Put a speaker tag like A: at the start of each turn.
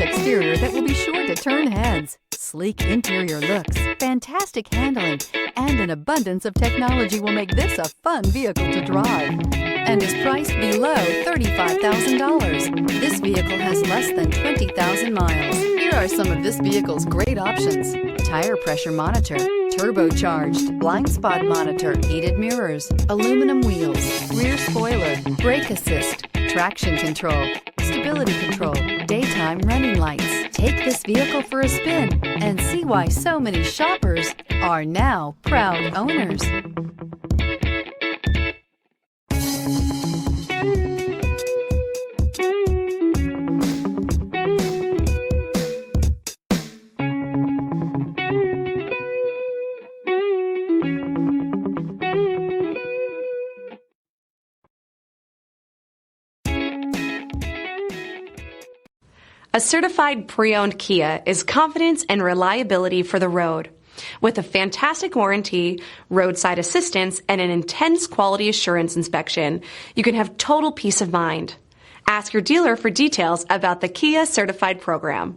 A: exterior that will be sure to turn heads, sleek interior looks, fantastic handling, and an abundance of technology will make this a fun vehicle to drive, and is priced below $35,000. This vehicle has less than 20,000 miles. Here are some of this vehicle's great options: tire pressure monitor, turbocharged, blind spot monitor, heated mirrors, aluminum wheels, rear spoiler, brake assist, traction control, stability control, daytime running lights. Take this vehicle for a spin and see why so many shoppers are now proud owners.
B: A certified pre-owned Kia is confidence and reliability for the road. With a fantastic warranty, roadside assistance, and an intense quality assurance inspection, you can have total peace of mind. Ask your dealer for details about the Kia Certified program.